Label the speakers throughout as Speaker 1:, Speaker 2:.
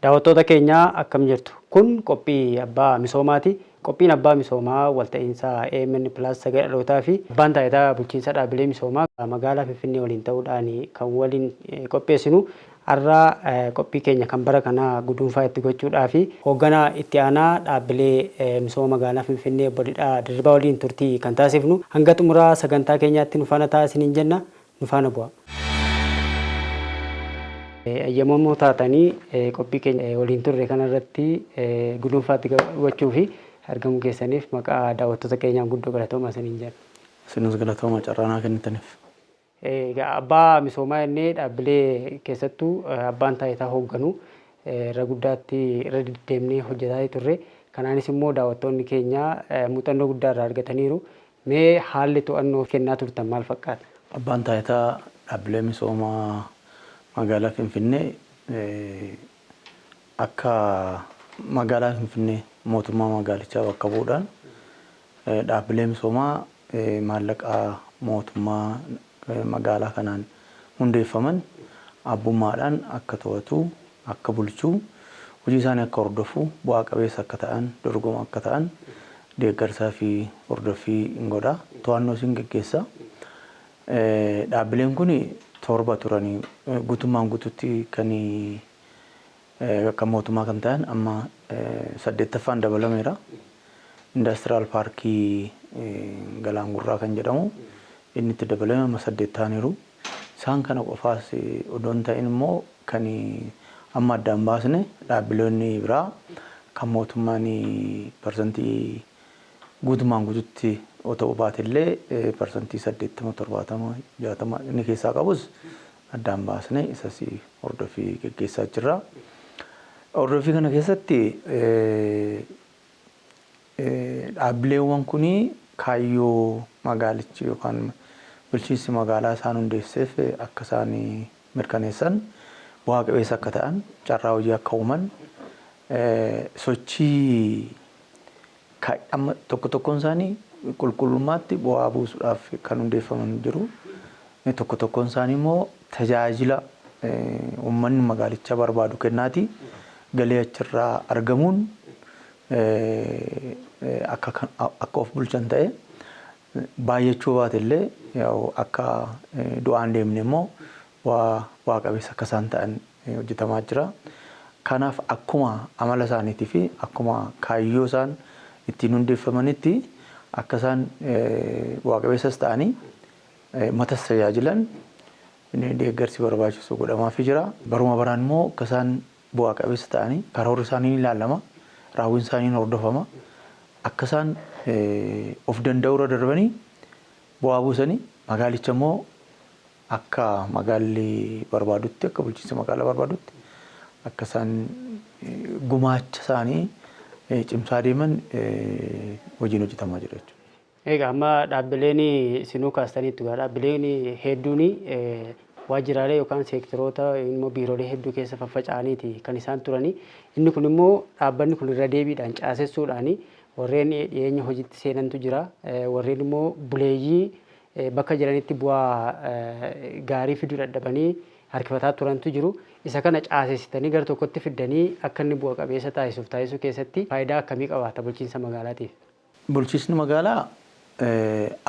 Speaker 1: Daawwattoota keenya akkam jirtu. Kun qophii abbaa misoomaati. Qophiin abbaa misoomaa walta'iinsa AMN Plus sagalootaa fi abbaan taayitaa bulchiinsa dhaabbilee misoomaa magaalaa Finfinnee waliin ta'uudhaan kan waliin qopheessinu. Har'a qophii keenya kan bara kanaa guduunfaa itti gochuudhaa fi hoogganaa itti aanaa dhaabbilee misooma magaalaa Finfinnee obbo Dirribaa waliin turtii kan taasifnu. Hanga xumuraa sagantaa keenyaatti nu faana taasisaniin jenna. Nu faana bu'a. Ayyamoo taatanii qophii keenya waliin turre kanarratti guduunfaatti gochuu fi argamuu keessaniif maqaa daawwattoota keenyaan guddoo galatoomaa isiniin jenna.
Speaker 2: Isinis galatooma carraa kennitaniif.
Speaker 1: Abbaa misoomaa jennee dhaabbilee keessattuu abbaan taayitaa hoogganu irra guddaatti irra deddeemnee hojjetaa turre. Kanaanis immoo daawwattoonni keenya muuxannoo guddaa irraa argataniiru. Mee haalli to'annoo kennaa turtan maal fakkaata?
Speaker 2: Abbaan taayitaa dhaabbilee misoomaa magaalaa Finfinnee akka magaalaa Finfinnee mootummaa magaalichaa bakka bu'uudhaan dhaabbilee misoomaa maallaqaa mootummaa magaalaa kanaan hundeeffaman abbummaadhaan akka to'atu, akka bulchuu, hojii isaanii akka hordofu, bu'aa qabeessa akka ta'an, dorgoma akka ta'an deeggarsaa fi hordoffii hin godha. To'annoo isin geggeessa. Dhaabbileen kun torba turanii guutummaan guututti kan mootummaa kan ta'an amma 8ffaan dabalameera. Indastiraal paarkii Galaangurraa kan jedhamu inni itti dabalame amma 8 ta'aniiru. Isaan kana qofaas odoo hin ta'in immoo kan amma addaan baasne dhaabbiloonni biraa kan mootummaan parsantii guutummaan guututti otoo baatellee parsantii 80 70 60 inni keessaa qabus addaan baasne isas hordoffii geggeessaa jirra. Hordoffii kana keessatti dhaabbileewwan kun kaayyoo magaalichi yookaan bulchiinsi magaalaa isaan hundeesseef akka isaan mirkaneessan, bu'aa qabeessa akka ta'an, carraa hojii akka uuman, sochii amma tokkoon isaanii qulqullummaatti bu'aa buusuudhaaf kan hundeeffaman jiru. Tokkoon isaanii immoo tajaajila uummanni magaalichaa barbaadu kennaati. Galii achirraa argamuun akka of bulchan ta'e baay'achuu baatellee akka du'aan deemne immoo bu'aa qabeessa akka isaan ta'an hojjetamaa jira. Kanaaf akkuma amala isaaniitii fi akkuma kaayyoo isaan ittiin hundeeffamanitti akka isaan bu'aa qabeessas ta'anii matas tajaajilan deeggarsi barbaachisu godhamaafii jira. Baruma baraan immoo akka isaan bu'aa qabeessa ta'anii karoorri isaanii ni ilaalama, raawwiin isaanii ni hordofama. Akka isaan of danda'uu irra darbanii bu'aa buusanii magaalicha immoo akka magaalli barbaadutti, akka bulchiinsa magaalaa barbaadutti akka isaan gumaacha isaanii cimsaa deeman hojiin hojjetamaa jira jechuudha.
Speaker 1: Egaa amma dhaabbileen isinuu kaastaniitu dhaabbileen hedduun waajjiraalee yookaan seektoroota immoo biiroolee hedduu keessa faffaca'aniiti kan isaan turanii. Inni kun immoo dhaabbanni kun irra deebiidhaan caasessuudhaan warreen dhiyeenya hojiitti seenantu jira. Warreen immoo buleeyyii bakka jiranitti bu'aa gaarii fiduu dadhabanii harkifataa turantu jiru. Isa kana caasessitanii gara tokkotti fiddanii akka inni bu'a qabeessa taasisuu keessatti faayidaa akkamii qabaata bulchiinsa magaalaatiif?
Speaker 2: Bulchiinsi magaalaa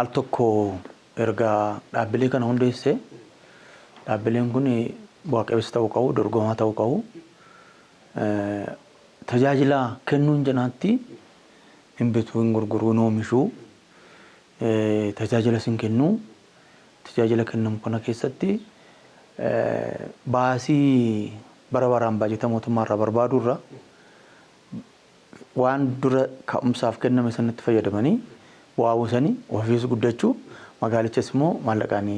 Speaker 2: al tokko erga dhaabbilee kana hundeesse dhaabbileen kun bu'a qabeessa ta'uu qabu, dorgomaa ta'uu qabu. Tajaajila kennuun janaatti hin bituu, hin gurguruu, hin oomishuu, tajaajila sin kennuu, tajaajila kennamu kana keessatti baasii bara baraan baajata mootummaa irraa barbaadu irra waan dura ka'umsaaf kenname sanatti fayyadamanii bu'aa buusanii ofiis guddachuu, magaalichas immoo maallaqaan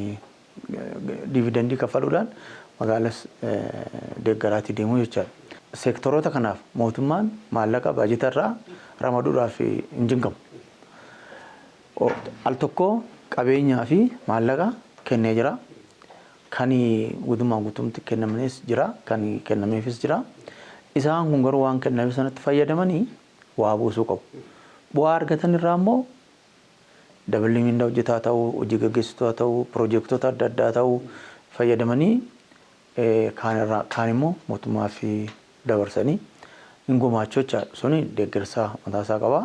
Speaker 2: dividendii kaffaluudhaan magaalas deeggaraatii deemuu jechaadha. Seektoroota kanaaf mootummaan maallaqa baajata irraa ramaduudhaaf hin jinqamu. Al tokko qabeenyaa fi maallaqa kennee jira. Kan guutummaan guutumatti kennamanis jira, kan kennameefis jira. isaan kun garuu waan kenname sanatti fayyadamanii waa buusuu qabu. Bu'aa argatan irraa immoo dabalii mindaa hojjetaa ta'uu, hojii gaggeessitoota ta'uu, piroojektota adda addaa ta'uu fayyadamanii kaan immoo mootummaa fi dabarsanii hin gumaachuu jechaadha. Suni deeggarsa mataasaa qaba.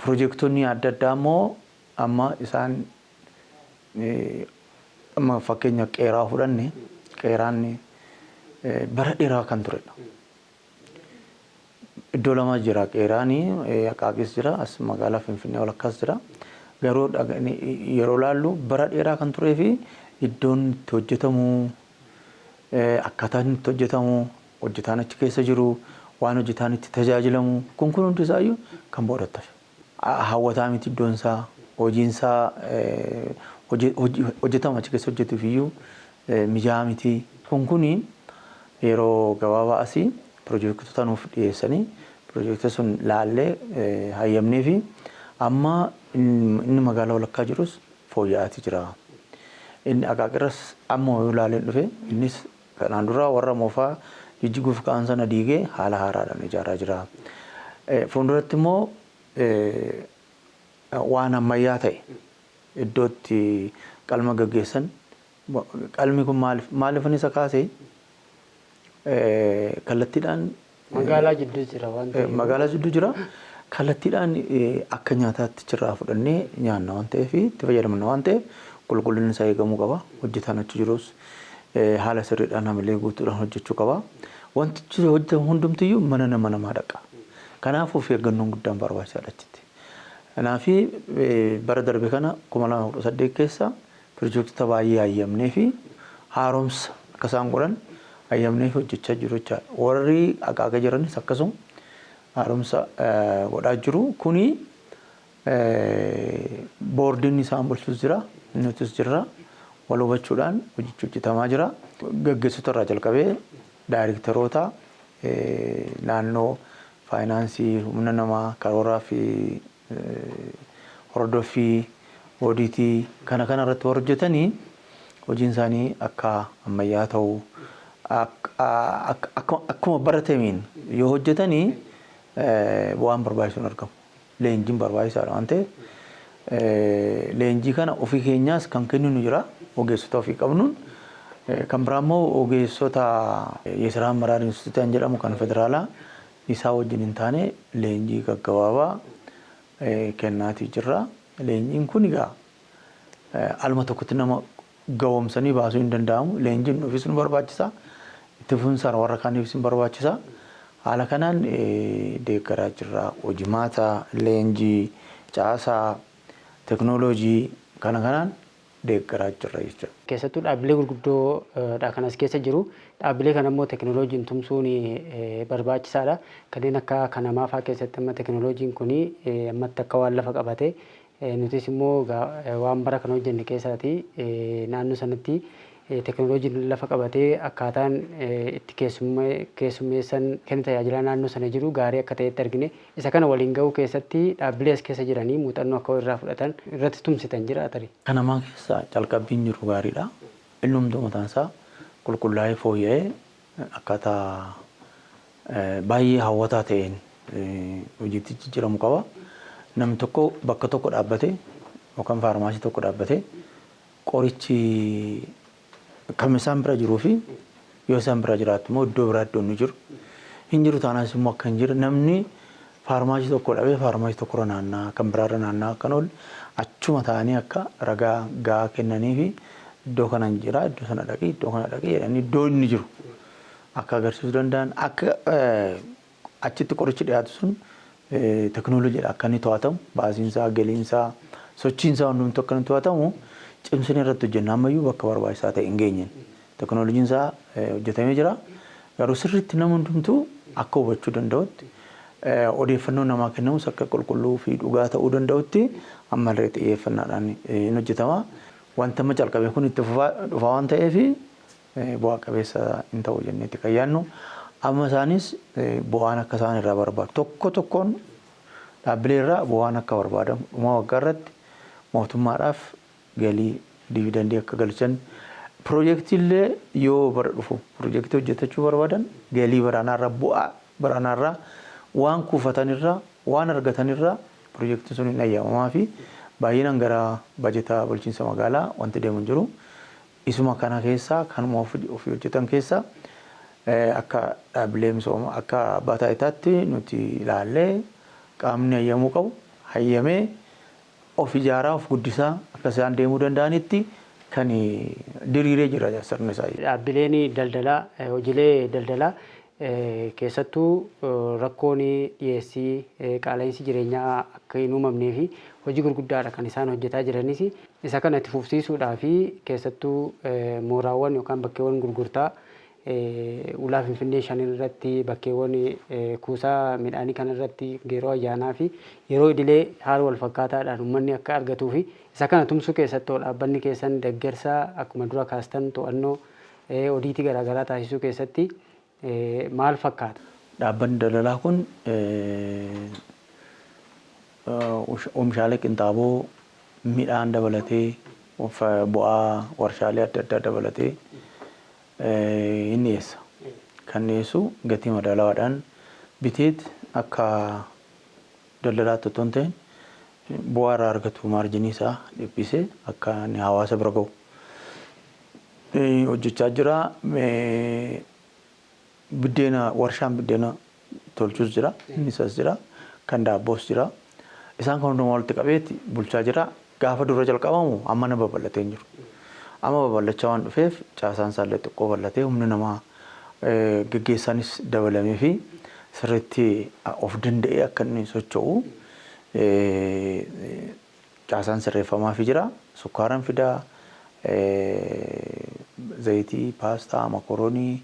Speaker 2: Piroojektonni adda addaa immoo amma isaan amma fakkeenya qeeraa fudhanne qeeraan bara dheeraa kan turedha. Iddoo lama jira qeeraan Akaaqis jira as magaalaa Finfinnee walakkaas jira. Garuu yeroo laallu bara dheeraa kan turee fi iddoon itti hojjetamu akkaataan itti hojjetamu hojjetaan achi keessa jiru waan hojjetaan itti tajaajilamu kun hundi isaayyuu kan boodattafe. Hawwataa miti iddoon isaa hojiin isaa hojjetama achi keessa hojjetuuf iyyuu mijaa'aa miti. Kun yeroo gabaabaa asii piroojektota nuuf dhiyeessanii piroojektota sun laallee hayyamnee fi amma inni magaalaa walakkaa jirus fooyya'aati jira. Inni Akaaqirras amma yoo ilaaleen dhufe innis kanaan dura warra moofaa jijjiguuf ka'an sana diigee haala haaraadhaan ijaaraa jira. Fuulduratti immoo waan ammayyaa ta'e iddootti qalma gaggeessan qalmi kun maaliifan isa kaasee kallattiidhaan
Speaker 1: magaalaa jidduu jira waan ta'eef
Speaker 2: magaalaa jidduu jira kallattiidhaan akka nyaataatti jirraa fudhannee nyaanna waan ta'eef itti fayyadamna waan ta'eef qulqullinni isaa eegamuu qaba. Hojjetaan achi jirus haala sirriidhaan hamilee guutuudhaan hojjechuu qaba. Wantichi hojjetamu hundumtiyyuu mana namaa dhaqa. Kanaafuu of eeggannoon guddaan barbaachisaadha achitti. Kanaaf bara darbe kana 2018 keessa piroojektota baay'ee hayyamnee fi haaromsa akka isaan godhan hayyamnee hojjechaa jiru jechaadha. Warri Akaaqa jiranis akkasuma haaromsa godhaa jiru. Kuni boordiin isaan bulchus jira, nutis jirra. Wal hubachuudhaan hojjetamaa jira. Gaggeessitoota irraa jalqabee daayirektaroota naannoo faayinaansii, humna namaa, karooraa fi hordoffii, oodiitii kana irratti hojjetanii hojiin isaanii akka ammayyaa ta'u akkuma baratameen yoo hojjetanii bu'aan barbaachisuun argamu. Leenjiin barbaachisaadha waan ta'eef leenjii kana ofii keenyaas kan kenninu jira. Ogeessota ofii qabnuun kan biraa immoo ogeessota Yeesraa Amaraar Instituutiin jedhamu kan federaalaa isaa wajjin hin taane leenjii gaggabaabaa kennaatii jirra. Leenjiin kun egaa alma tokkotti nama gawwoomsanii baasuu hin danda'amu. Leenjiin ofiis nu barbaachisa. Itti fufinsaan warra kaaniifis hin barbaachisa. Haala kanaan deeggaraa jirra. Hojimaata, leenjii, caasaa, teknooloojii kanaan deeggaraa jirra jechuudha.
Speaker 1: Keessattuu dhaabbilee gurguddoodha kan as keessa jiru. Dhaabbilee kana immoo teknooloojiin tumsuun barbaachisaadha. Kanneen akka kanamaa fa'aa keessatti amma teknooloojiin kun ammatti akka waan lafa qabate nutis immoo waan bara kan hojjenne keessaati naannoo sanatti teknooloojiin lafa qabatee akkaataan itti keessummeessan kenna tajaajila naannoo sana jiru gaarii akka ta'etti argine. Isa kana waliin ga'uu keessatti dhaabbilee as keessa jiranii muuxannoo akka irraa fudhatan irratti tumsitan jira tarii.
Speaker 2: Kanamaa keessa calqabbiin jiru gaariidha. Innumtuu mataan isaa qulqullaa'ee fooyya'ee akkaataa baay'ee hawwataa ta'een hojiitti jijjiiramu qaba. Namni tokko bakka tokko dhaabbate yookaan faarmaasii tokko dhaabbate qorichi kan isaan bira jiruu fi yoo isaan bira jiraatu immoo iddoo biraa iddoon jiru hin jiru taanaas immoo akka hin jiru namni faarmaasii tokko dhabee faarmaasii tokko naannaa kan biraarra naannaa akkan oolu achuma ta'anii akka ragaa gahaa kennanii fi iddoo kana jira iddoo sana dhaqee iddoo kana dhaqee jedhanii iddoo inni jiru akka agarsiisuu danda'an akka achitti qorichi dhiyaatu sun teknooloojiidha akka inni to'atamu baasiinsaa galiinsaa sochiinsaa hundumtuu akka inni to'atamu cimsinee irratti hojjenna ammayyuu bakka barbaachisaa ta'e hin geenye. Teknooloojiin isaa hojjetamee jira. Garuu sirriitti nama hundumtuu akka hubachuu danda'utti odeeffannoo namaa kennamus akka qulqulluu fi dhugaa ta'uu danda'utti ammallee xiyyeeffannaadhaan hin hojjetama. Wanta amma calqabe kun itti dhufa waan ta'eef bu'aa qabeessa hin ta'u jenneetti kan yaadnu. Amma isaanis bu'aan akka isaan irraa barbaadu. Tokko tokkoon dhaabbilee irraa bu'aan akka barbaadamu dhuma waggaa irratti mootummaadhaaf galii dividendii akka galchan Piroojeektiillee yoo bara dhufu piroojeektii hojjetachuu barbaadan galii baraanaarra bu'aa baraanaarra waan kuufatanirra waan argatanirra piroojeektiin sun hin ayyamamaa fi baay'inaan gara bajetaa bulchiinsa magaalaa wanti deemu jiru. Isuma kana keessaa kanuma ofii hojjetan keessaa akka dhaabbilee misooma akka abbaa taayitaatti nuti ilaallee qaamni hayyamuu qabu hayyamee of ijaaraa of guddisaa akka isaan deemuu danda'anitti kan diriiree jira sirni isaa.
Speaker 1: Dhaabbileen daldalaa hojiilee daldalaa keessattuu rakkoon dhiyeessii qaala'insi jireenyaa akka hin uumamnee fi hojii gurguddaadha kan isaan hojjetaa jiranis isa kana itti fufsiisuudhaa fi keessattuu mooraawwan yookaan bakkeewwan gurgurtaa ulaa Finfinnee 5 irratti bakkeewwan kuusaa midhaanii kan irratti yeroo ayyaanaa fi yeroo idilee haala wal fakkaataadhaan uummanni akka argatuu fi isa kana tumsuu keessatti dhaabbanni keessan deeggarsa akkuma dura kaastan to'annoo odiitii garaagaraa taasisuu keessatti maal fakkaata?
Speaker 2: Dhaabbanni daldalaa kun oomishaalee qinxaaboo midhaan dabalatee bu'aa warshaalee adda addaa dabalatee inni dhiyeessa. Kan dhiyeessu gatii madaalawaadhaan biteet akka daldalaatti otoo hin ta'in bu'aa irraa argatu maarjinii isaa dhiphisee akka inni hawaasa bira gahu hojjechaa jira. Biddeena warshaan biddeena tolchus jira, innis jira, kan daabboos jira. Isaan kan hundumaa walitti qabeetti bulchaa jira. Gaafa dura jalqabamu amma na babal'atee jiru. Amma babal'achaa waan dhufeef caasaan isaallee xiqqoo bal'atee humni namaa gaggeessaanis dabalamee fi sirriitti of danda'ee akka inni socho'u caasaan sirreeffamaa fi jira. Sukkaaraan fidaa, zayitii, paastaa, makoroonii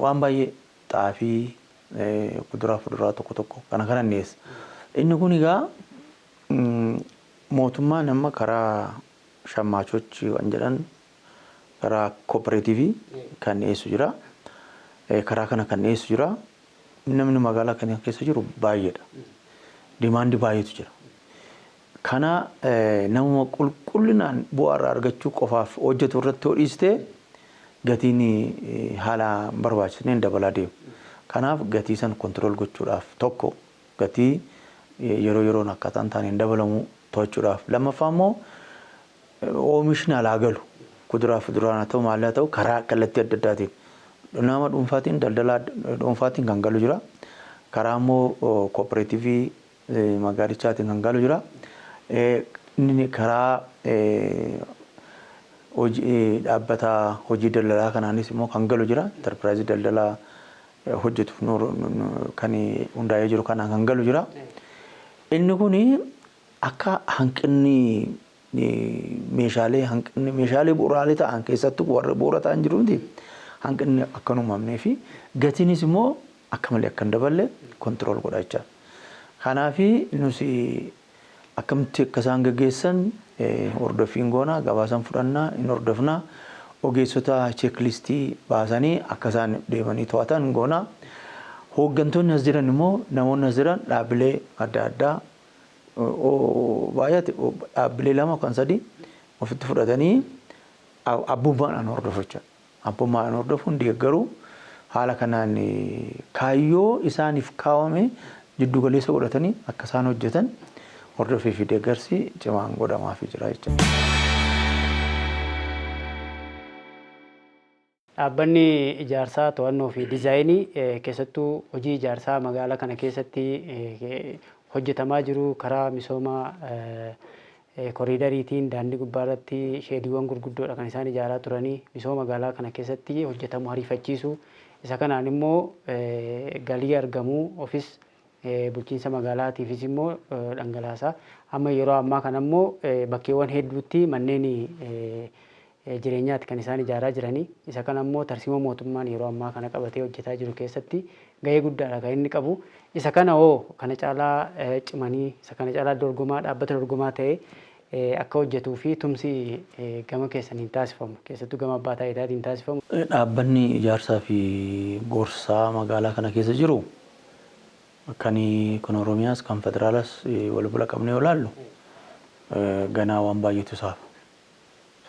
Speaker 2: waan baay'ee xaafii, kuduraa fuduraa tokko tokko kana dhiyeessa. Inni kun egaa mootummaan amma karaa shammaachochi waan jedhan karaa kooperaatiivii kan dhiyeessu jira. Karaa kana kan dhiyeessu jira. Namni magaalaa kana keessa jiru baay'eedha. Dimaandii baay'eetu jira. Kana nama qulqullinaan bu'aa irraa argachuu qofaaf hojjetu irratti hodhiistee gatiin haala barbaachisneen dabalaa deemu. Kanaaf gatii san kontirool gochuudhaaf tokko gatii yeroo yeroon akkaataan taaneen dabalamu to'achuudhaaf. Lammaffaa immoo oomishni alaa galu kuduraa fi fuduraan haa ta'u maal haa ta'u karaa kallattii adda addaatiin nama dhuunfaatiin daldalaa dhuunfaatiin kan galu jira. Karaa immoo kooperaatiivii magaalichaatiin kan galu jira. Inni karaa hojii dhaabbata hojii daldalaa kanaanis immoo kan galu jira. Enterpiraayizii daldalaa hojjetu kan hundaa'ee jiru kanaan kan galu jira. Inni kun akka hanqinni meeshaalee bu'uuraalee ta'an keessattuu warra bu'uura ta'an jiruuti hanqinni akka hin uumamnee fi gatiinis immoo akka malee akka hin daballe kontirool godha jecha. Kanaaf nuti akkamitti akka isaan gaggeessan hordoffiin goona gabaasan fudhannaa hin hordofnaa ogeessota cheeklistii baasanii akka isaan deemanii to'atan goona. Hooggantoonni as jiran immoo namoonni as jiran dhaabbilee adda addaa baay'ate dhaabbilee 2 kan 3 ofitti fudhatanii abbummaadhaan hordofachaa. Abbummaadhaan hordofuun deeggaruu haala kanaan kaayyoo isaaniif kaawwame jiddu galeessa godhatanii akka isaan hojjetan hordofii fi deeggarsi cimaan godhamaafii jira jechuudha.
Speaker 1: Dhaabbanni ijaarsaa to'annoo fi diizaayinii keessattuu hojii ijaarsaa magaalaa kana keessatti hojjetamaa jiru karaa misooma koriidariitiin daandii gubbaa irratti sheediiwwan gurguddoodha kan isaan ijaaraa turanii misooma magaalaa kana keessatti hojjetamu ariifachiisu. Isa kanaan immoo galii argamuu ofis bulchiinsa magaalaatiifis immoo dhangalaasaa. Amma yeroo ammaa kana immoo bakkeewwan hedduutti manneen jireenyaatti kan isaan ijaaraa jiranii. Isa kana immoo tarsiima mootummaan yeroo ammaa kana qabatee hojjetaa jiru keessatti gahee guddaadha kan inni qabu. Isa kana kana caalaa cimanii isa kana caalaa dorgomaa dhaabbata dorgomaa ta'ee akka hojjetuu fi tumsi gama keessaniin taasifamu keessattuu gama abbaa taayitaatiin taasifamu.
Speaker 2: Dhaabbanni ijaarsaa fi gorsaa magaalaa kana keessa jiru kan Oromiyaas kan federaalas wal bira qabnee yoo ilaallu ganaa waan baay'eetu isaaf.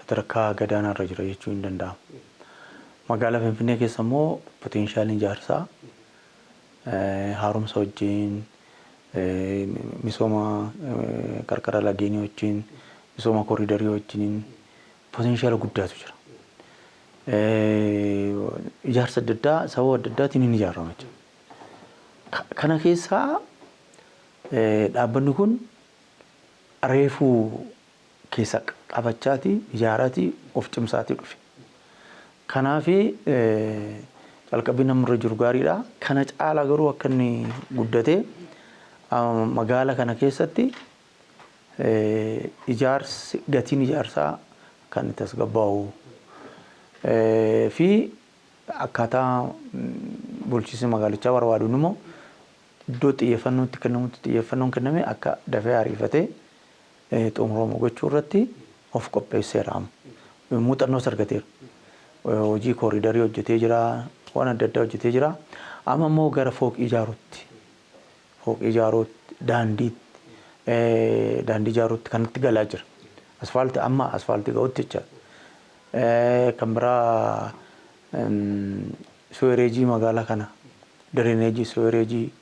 Speaker 2: sadarkaa gadaanaa irra jira jechuu hin danda'amu. Magaalaa Finfinnee keessa immoo potenshaaliin ijaarsaa haaromsa wajjin misooma qarqara lageenii wajjin misooma koriidarii wajjin potenshaala guddaatu jira. Ijaarsa adda addaa sababa adda addaatiin hin ijaarama jechuudha. Kana keessaa dhaabbanni kun reefuu keessa qabachaati ijaaraati of cimsaati dhufe. Kanaafi calqabbii namarra jiru gaariidha. Kana caala garuu akka inni guddatee magaalaa kana keessatti ijaarsi gatiin ijaarsaa kan itti tasgabbaa'u fi akkaataa bulchiinsi magaalichaa barbaaduun immoo iddoo xiyyeeffannootti kennamutti xiyyeeffannoon kenname akka dafee ariifatee xumurama gochuu irratti of qopheesseera. Muuxannoo argateera. Hojii koriidarii hojjetee jira, waan adda addaa hojjetee jira. Amma immoo gara fooqii ijaaruutti daandii ijaaruutti kanatti galaa jira. Asfaaltii ga'utti jecha. Kan biraa suweereejii magaalaa kana direneejii suweereejii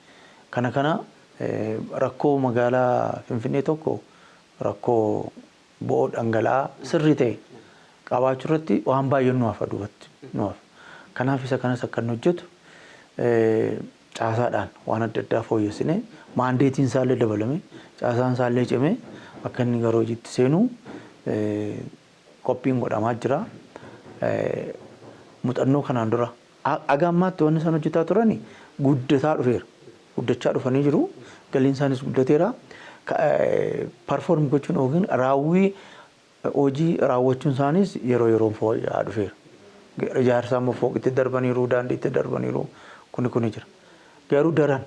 Speaker 2: kana rakkoo magaalaa Finfinnee tokko rakkoo bo'oo dhangala'aa sirrii ta'e qabaachuu irratti waan baay'ee nuuf aduubatti nuuf. Kanaaf isa kanas akka inni hojjetu caasaadhaan waan adda addaa fooyyessine maandeetiin isaallee dabalame caasaan isaallee cimee akka inni gara hojiitti seenu qophiin godhamaa jira. Muuxannoo kanaan dura aga ammaatti wanni isaan hojjetaa turani guddachaa dhufanii jiru. Galiin isaanis guddateera. Perform gochuun yookiin raawwii hojii raawwachuun isaanis yeroo fooyya'aa dhufeera. Ijaarsa immoo fooqitti darbaniiru, daandiitti darbaniiru kuni jira. Garuu daran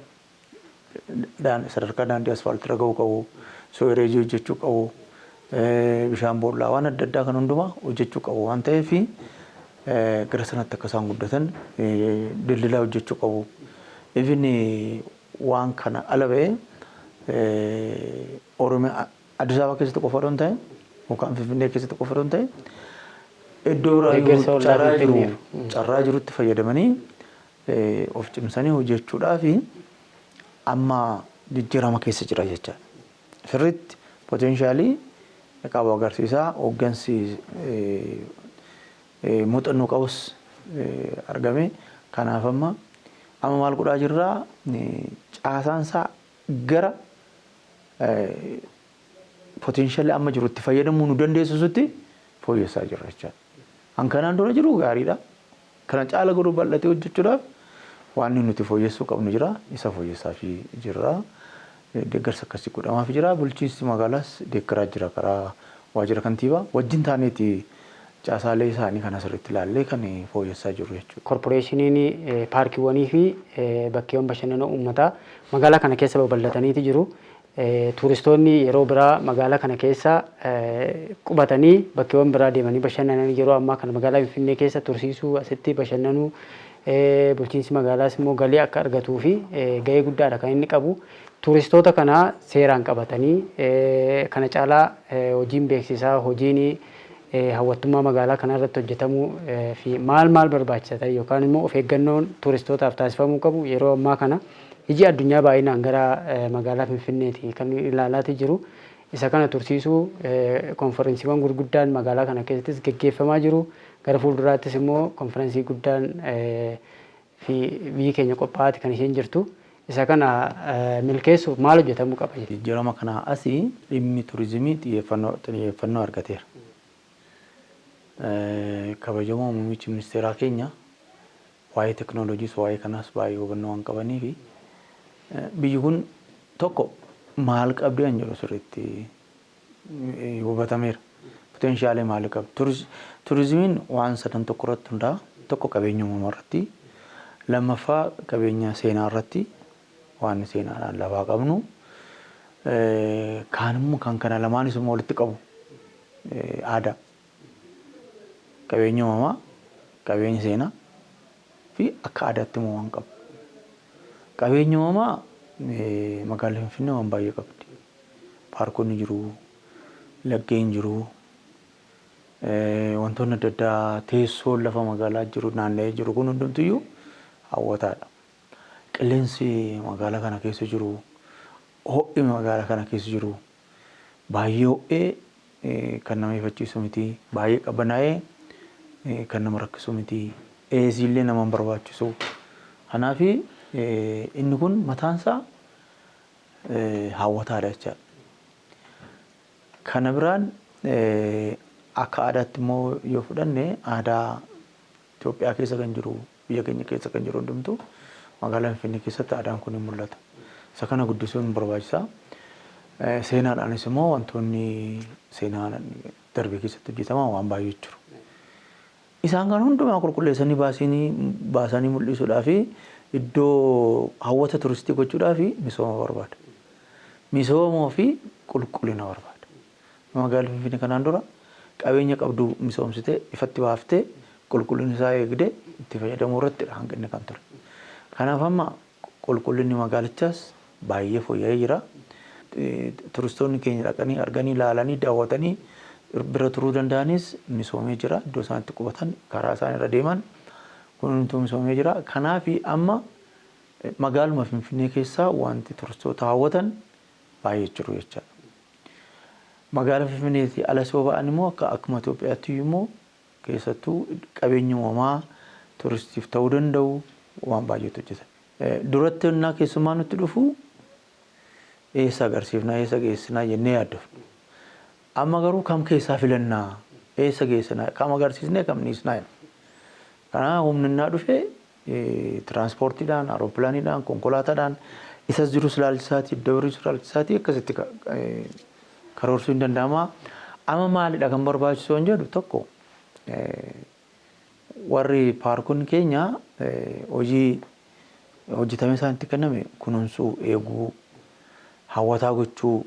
Speaker 2: sadarkaa daandii asfaaltii irra ga'uu qabu, suweereejii hojjechuu qabu, bishaan boollaa waan adda addaa kan hundumaa hojjechuu qabu waan ta'eef gara sanatti akka isaan guddatan daldalaa hojjechuu qabu. Even waan kana ala ba'ee Oromiyaa Addis Ababa keessatti qofa osoo hin ta'in yookaan Finfinnee keessatti qofa osoo hin ta'in iddoo carraa jirutti fayyadamanii of cimsanii hojjechuudhaaf amma jijjiirama keessa jira jecha. Sirriitti poteenshaalii qabu agarsiisaa hooggansi muuxannoo qabus argame. Kanaaf amma maal godhaa jirraa caasaansaa gara poteenshaalii amma jirutti fayyadamuu nu dandeessisutti fooyyessaa jirra jecha. Hankanaan dura jiru gaariidha. Kana caala garuu bal'atee hojjechuudhaaf waan nuti fooyyessuu qabnu jira. Isa fooyyessaa fi jirra. Deeggarsa akkasii godhamaaf jira. Bulchiinsi magaalaas deeggaraa jira karaa waajjira kantiibaa wajjin taaneeti caasaalee isaanii kana sirriitti ilaallee kan fooyyessaa jiru jechuudha.
Speaker 1: Korporeeshiniin paarkiiwwanii fi bakkeewwan bashannanaa uummataa magaalaa kana keessa babal'ataniiti jiru. Tuuristoonni yeroo biraa magaalaa kana keessa qubatanii bakkeewwan biraa deemanii bashannananii yeroo ammaa kana magaalaa Finfinnee keessa tursiisuu asitti bashannanuu bulchiinsi magaalaas immoo galii akka argatuu fi gahee guddaadha kan inni qabu. Tuuristoota kana seeraan qabatanii kana caalaa hojiin beeksisaa hojiin hawwattummaa magaalaa kana irratti hojjetamuu fi maal barbaachisa yookaan immoo of eeggannoon tuuristootaaf taasifamuu qabu. Yeroo ammaa kana iji addunyaa baay'inaan gara magaalaa Finfinneeti kan ilaalaati jiru. Isa kana tursiisuu konferensiiwwan gurguddaan magaalaa kana keessattis gaggeeffamaa jiru. Gara fuulduraattis immoo konferensii guddaan fi biyyi keenya qophaa'aati kan isheen jirtu. Isa kana milkeessuuf maal hojjetamuu qaba?
Speaker 2: Jijjiirama kana asii dhimmi turizimii xiyyeeffannoo argateera. Kabajamoo muummichi ministeeraa keenya waa'ee teknooloojiis waa'ee kanaas baay'ee hubannoo waan qabanii fi biyyi kun tokko maal qabdi kan jedhu sirriitti hubatameera. Poteenshaalee maal qabdi? Turizimiin waan sadan tokko irratti hundaa'a. Tokko qabeenya uumamaa irratti, lammaffaa qabeenya seenaa irratti waan seenaadhaan lafaa qabnu, kaan immoo kan kana lamaanis immoo walitti qabu aadaa. Qabeenya uumamaa, qabeenya seenaa fi akka aadaatti immoo waan qabu. Qabeenya uumamaa magaalaa Finfinnee waan baay'ee qabdi. Paarkonni jiru, laggeen jiru, wantoonni adda addaa teessoo lafa magaalaa jiru naanna'ee jiru kun hundumtiyyuu hawwataadha. Qilleensi magaalaa kana keessa jiru ho'i magaalaa kana keessa jiru baay'ee ho'ee kan nama ifachiisu miti, baay'ee qabanaa'ee kan nama rakkisu miti, eesiillee nama hin barbaachisu. Kanaaf inni kun mataansaa hawwataadha jechaadha. Kana biraan akka aadaatti immoo yoo fudhanne aadaa Itoophiyaa keessa kan jiru, biyya keenya keessa kan jiru hundumtuu magaalaa Finfinnee keessatti aadaan kun ni mul'ata. Isa kana guddisuun barbaachisaa. Seenaadhaanis immoo wantoonni seenaa darbee keessatti hojjetaman waan baay'ee jiru. Isaan kan hundumaa qulqulleessanii baasanii mul'isuudhaa fi iddoo hawwata turistii gochuudhaa fi misooma barbaada. Misoomoo fi qulqullina barbaada. Magaalaa Finfinnee kanaan dura qabeenya qabdu misoomsitee ifatti baaftee qulqullinni isaa eegdee itti fayyadamuu irratti hanqinni kan ture. Kanaaf amma qulqullinni magaalichaas baay'ee fooyya'ee jira. Turistoonni keenya dhaqanii arganii ilaalanii daawwatanii bira turuu danda'anis misoomee jira. Iddoo isaanitti qubatan karaa isaan irra deeman kunuuntuu misoomee jira. Kanaaf amma magaaluma Finfinnee keessaa wanti turistoota hawwatan baay'ee jiru jechaadha. Magaalaa Finfinneetii ala soo ba'an immoo akkuma Itoophiyaatti immoo keessattuu qabeenya uumamaa turistiif ta'uu danda'u waan baay'eetu hojjetan. Duratti innaa keessumaa nutti dhufu eessa agarsiifnaa eessa geessinaa jennee yaaddofna. Amma garuu kam keessaa filannaa eessa geessinaa kam agarsiisnee kam dhiisnaa jenna. Kanaaf humninnaa dhufee tiraanspoortiidhaan, aerooppilaaniidhaan, konkolaataadhaan isas jirus ilaalchisaatii, iddoo biriis ilaalchisaatii akkasitti karoorsuu hin danda'ama. Amma maalidha kan barbaachisu hin jedhu tokko warri paarkonni keenya hojii hojjetamee isaanitti kenname kunuunsuu, eeguu, hawwataa gochuu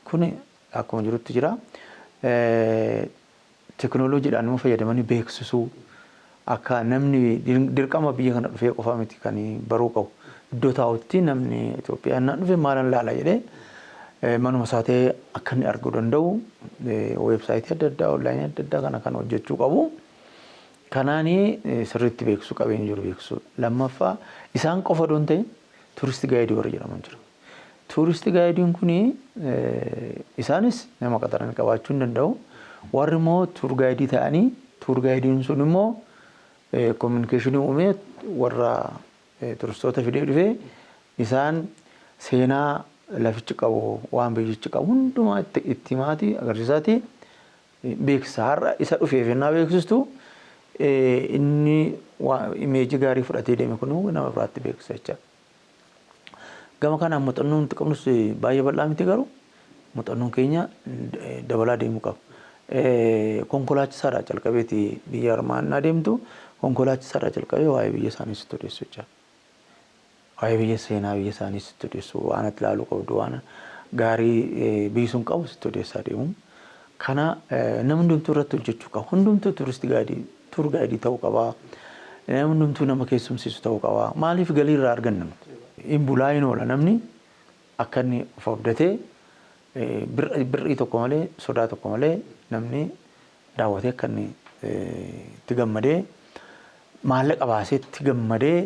Speaker 2: kun akkuma jirutti jira. Teknooloojiidhaan immoo fayyadamanii beeksisuu akka namni dirqama biyya kana dhufee qofa miti kan baruu qabu. Iddoo taa'utti namni Itoophiyaa innaan dhufe maalan laala jedhee manuma isaa ta'ee akka inni arguu danda'u weebsaayitii adda addaa, onlaayinii adda addaa kana kan hojjechuu qabu. Kanaanii sirriitti beeksisuu qabeenya jiru beeksisuu. Lammaffaa isaan qofa doon ta'e tuuristi gaayidii warra jedhaman jira. Tuuristi gaayidiin kuni isaanis nama qaxaranii qabaachuu hin danda'u. Warri immoo tuur gaayidii ta'anii tuur gaayidiin sun immoo kominikeeshinii uumee warra turistoota fidee dhufee isaan seenaa lafichi qabu waan biyyichi qabu hundumaa itti maatii agarsiisaati beeksisa. Har'a isa dhufeef ennaa beeksistu inni imeejii gaarii fudhatee deeme kun nama biraatti beeksisa jechaadha. Gama kanaan muuxannoon nuti qabnus baay'ee bal'aa miti garuu muuxannoon keenya dabalaa deemuu qaba. Konkolaachisaadhaa jalqabeeti biyya armaan adeemtu konkolaachisaadhaa jalqabee waa'ee biyya isaanii sitti odeessu jechaadha. Waa'ee biyya seenaa biyya isaanii sitti odeessu waan ati ilaaluu qabdu waan gaarii biyyi sun qabu sitti odeessaa deemu. Kana namni hundumtuu irratti hojjechuu qaba. Hundumtuu tuuristi gaayidii tuur gaayidii ta'uu qaba. Namni hundumtuu nama keessumsiisu ta'uu qaba. Maaliif galii irraa arganna? In bulaa hin oola namni akka inni of abdatee birrii tokko malee sodaa tokko malee namni daawwatee akka inni itti gammadee maallaqa baasee itti gammadee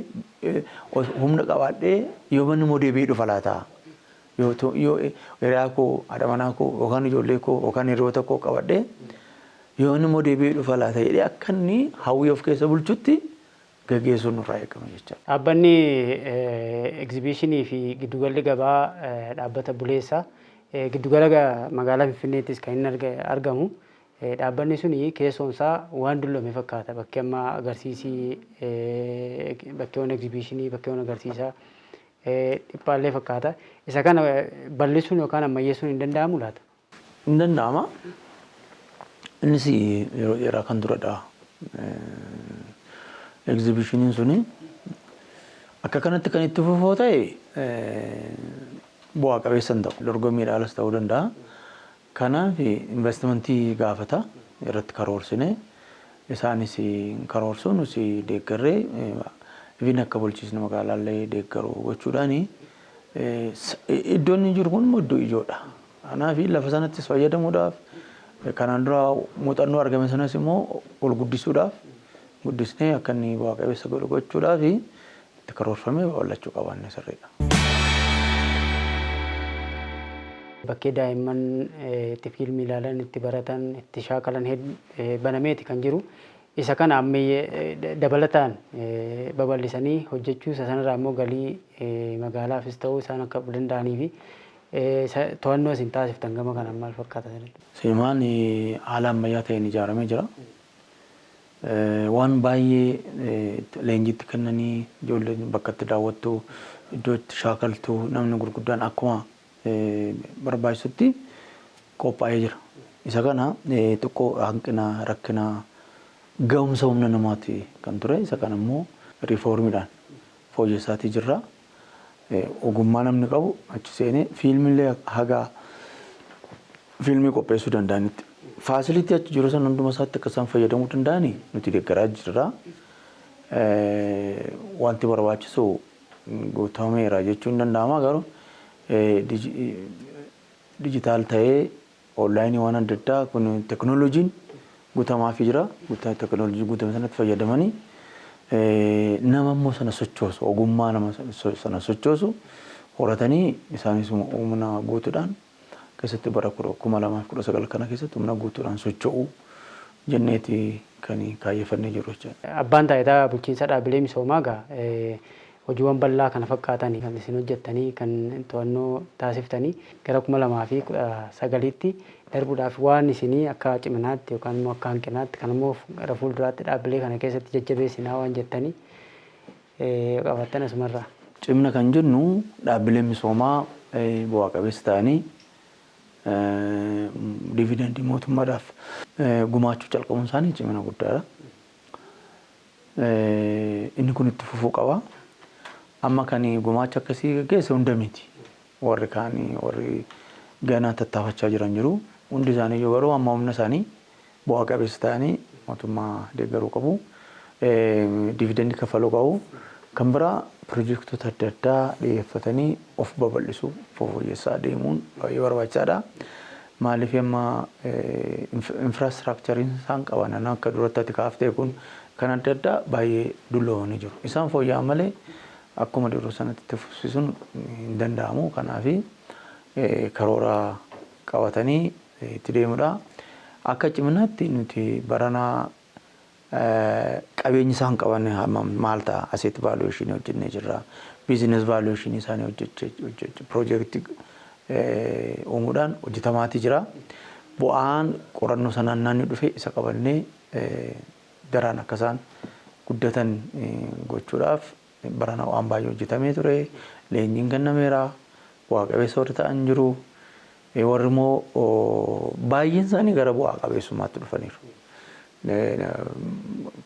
Speaker 2: humna qabaadhee yoo manni immoo deebi'ee dhufa laata yoo hiriyaa koo haadha manaa koo yookaan ijoollee koo yookaan hiriyoota koo qabadhee yoo inni immoo deebi'ee dhufa laata jedhee akka inni hawwii of keessa bulchutti gaggeessuun nurraa eegama jechuudha.
Speaker 1: Dhaabbanni egzibiishinii fi giddugalli gabaa dhaabbata buleessa giddugala magaalaa Finfinneettis kan inni argamu. Dhaabbanni suni keessoonsaa waan dulloome fakkaata. Bakki amma agarsiisii bakkeewwan egzibiishinii bakkeewwan agarsiisaa dhiphaallee fakkaata. Isa kana bal'isuun yookaan ammayyeessuun hin danda'amu laata?
Speaker 2: Hin danda'ama. Innis yeroo dheeraa kan turedha. Egzibiishiniin suni akka kanatti kan itti fufoo ta'e bu'aa qabeessa hin ta'u. Dorgommiidhaalas ta'uu danda'a. Kanaaf investimentii gaafata irratti karoorsine isaanis karoorsuun nuti deeggarree ifin akka bulchiisni magaalaallee deeggaruu gochuudhaan iddoon jiru kun iddoo ijoodha. Kanaaf lafa sanattis fayyadamuudhaaf Kanaan dura muuxannoo argame sanas immoo ol guddisnee akka inni bu'aa qabeessa godhu gochuudhaaf itti karoorfamee babal'achuu qabaanne sirriidha.
Speaker 1: Bakkee daa'imman itti fiilmii ilaalan, itti baratan, itti shaakalan banameeti kan jiru. Isa kana ammayye dabalataan babal'isanii hojjechuu isa sanarraa immoo galii magaalaafis ta'uu isaan akka danda'anii fi to'annoo isin taasiftan gama kanaan maal fakkaata?
Speaker 2: Sinemaan haala ammayyaa ta'een ijaaramee jira. Waan baay'ee leenjiitti kennanii ijoolleen bakka itti daawwattu, iddoo itti shaakaltu, namni gurguddaan akkuma barbaachisutti qophaa'ee jira. Isa kana xiqqoo hanqina rakkina ga'umsa humna namaati kan ture. Isa kana immoo riifoormiidhaan fooyyessaatii jirra. Ogummaa namni qabu achi seenee fiilmiillee haga fiilmii qopheessuu danda'anitti faasilitii achi jiru san hunduma isaatti akka isaan fayyadamuu danda'anii nuti deeggaraa jirra. Wanti barbaachisu guutameera jechuun danda'ama. Garuu dijitaal ta'ee onlaayinii waan adda addaa kun teekinooloojiin guutamaafii jira. Teekinooloojii guutame sanatti fayyadamanii nama immoo sana sochoosu, ogummaa nama sana sochoosu horatanii isaanis humna guutuudhaan keessatti bara 2019 kana keessatti humna guutuudhaan socho'uu jenneeti kan kaayyeffannee jiru jechuudha.
Speaker 1: Abbaan taayitaa bulchiinsa dhaabbilee misoomaa hojiiwwan bal'aa kana fakkaatan kan isin hojjettanii kan to'annoo taasiftanii gara 2019tti darbuudhaaf waan isinii akka ciminaatti yookaan immoo akka hanqinaatti kan immoo gara fuulduraatti dhaabbilee kana keessatti jajjabeessinaa waan jettanii qabattan asumarraa.
Speaker 2: Cimina kan jennu dhaabbileen misoomaa bu'aa qabeessa ta'anii dividendii mootummaadhaaf gumaachuu calqabuun isaanii cimina guddaadha. Inni kun itti fufuu qaba. Amma kan gumaacha akkasii gaggeesse hunda miti. Warri kaanii warri ganaa tattaafachaa jiran jiru. Hundi isaanii yoo garuu amma humna isaanii bu'aa qabeessa ta'anii mootummaa deeggaruu qabu. Dividendii kaffaluu qabu. Kan biraa piroojektota adda addaa dhiyeeffatanii of babal'isuu fooyyessaa deemuun baay'ee barbaachisaadha. Maaliif amma infraastiraakchariin isaan qaban akka duratti kaaftee kun kan adda addaa baay'ee dulloomanii jiru. Isaan fooyya'an malee akkuma duruu sanatti itti fufsiisuun hin danda'amu. Kanaaf karoora qabatanii itti deemudha. Akka ciminaatti nuti baranaa qabeenyi isaan qaban maal ta'a? Asset valuation hojjennee jirra. Business valuation isaanii hojjechuu piroojeektii uumuudhaan hojjetamaatii jira. Bu'aan qorannoo sanaan naannoo dhufe isa qabannee daraan akka isaan guddatan gochuudhaaf barana waan baay'ee hojjetamee ture. Leenjiin kennameera. Bu'aa qabeessa warri ta'an jiru. Warri immoo baay'een isaanii gara bu'aa qabeessummaatti dhufaniiru.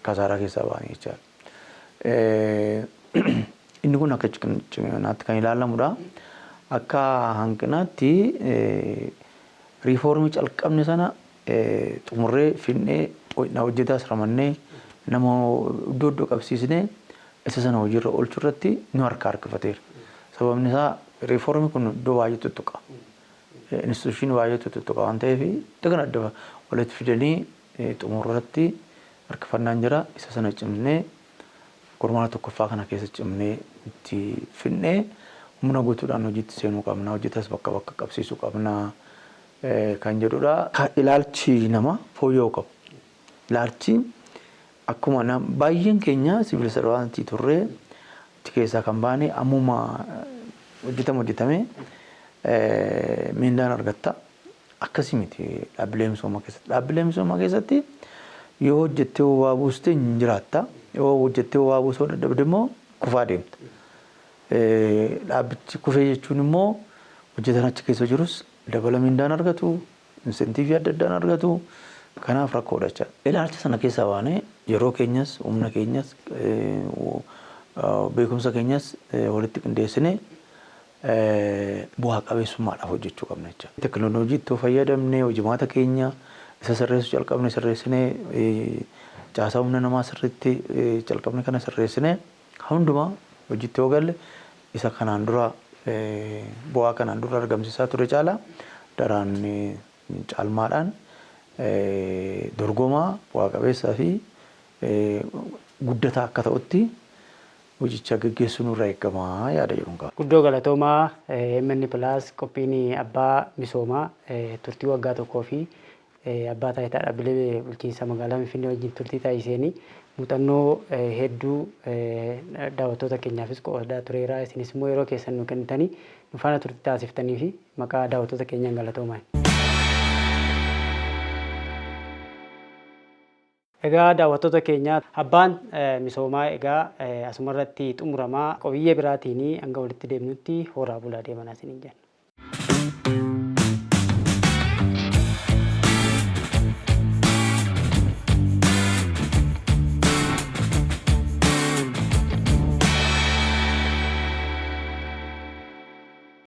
Speaker 2: Kasaaraa keessaa ba'anii jechaadha. Inni kun akka ciminaatti kan ilaalamudha. Akka hanqinaatti riifoormii calqabne sana xumurree finnee hojjetaas ramannee nama iddoo iddoo qabsiisnee isa sana hojiirra oolchuu irratti nu harkifateera. Sababni isaa riifoormii kun iddoo baay'ee tuttuqa. Instituushinii baay'ee tuttuqa waan ta'eef dagan adda walitti fidanii xumurratti harkifannaan jira. Isa sana cimnee kurmaana tokkoffaa kana keessa cimnee itti finnee humna guutuudhaan hojiitti seenuu qabna. Hojjetas bakka bakka qabsiisuu qabna kan jedhudha. Ilaalchi nama fooyya'uu qabu. Ilaalchi akkuma baay'een keenya siviil sarvaantii turree itti keessaa kan baane ammuma hojjetame miindaan argatta. Akkasii miti dhaabbilee misoomaa keessatti. Dhaabbilee misoomaa keessatti yoo hojjettee waa buustee hin jiraatta. Yoo hojjettee waa buusuu dadhabde immoo kufaa deemta. Dhaabbichi kufee jechuun immoo hojjetan achi keessa jirus dabala miindaan argatu, insentiivii adda addaan argatu. Kanaaf rakkoodha jechaadha. Ilaalcha sana keessaa baanee yeroo keenyas, humna keenyas, beekumsa keenyas walitti qindeessinee bu'aa qabeessummaadhaaf hojjechuu qabna jechaadha. Teekinooloojii itti fayyadamnee hojimaata keenya isa sirreessuu calqabne sirreessinee caasaa humna namaa sirriitti calqabne kana sirreessinee hundumaa hojiitti yoo galle isa kanaan dura bu'aa kanaan dura argamsiisaa ture caalaa daraan caalmaadhaan dorgomaa bu'aa qabeessaa fi guddataa akka ta'utti hojicha gaggeessuun irraa eegamaa yaada jedhuun qaba.
Speaker 1: Guddoo galatoomaa MN Plus qophiin abbaa misoomaa turtii waggaa tokkoo fi abbaa taayitaa dhaabbilee bulchiinsa magaalaa Finfinnee wajjin turtii taasisanii muuxannoo hedduu daawwattoota keenyaafis qoodaa tureera. Isinis immoo yeroo keessan nu kennitanii nu faana turtii taasiftanii fi maqaa daawwattoota keenyaan galatoomaa. Egaa daawwattoota keenya abbaan misoomaa egaa asumarratti xumuramaa qobiyyee biraatiin hanga walitti deemnutti horaa bulaa deemanaa isiniin jenna.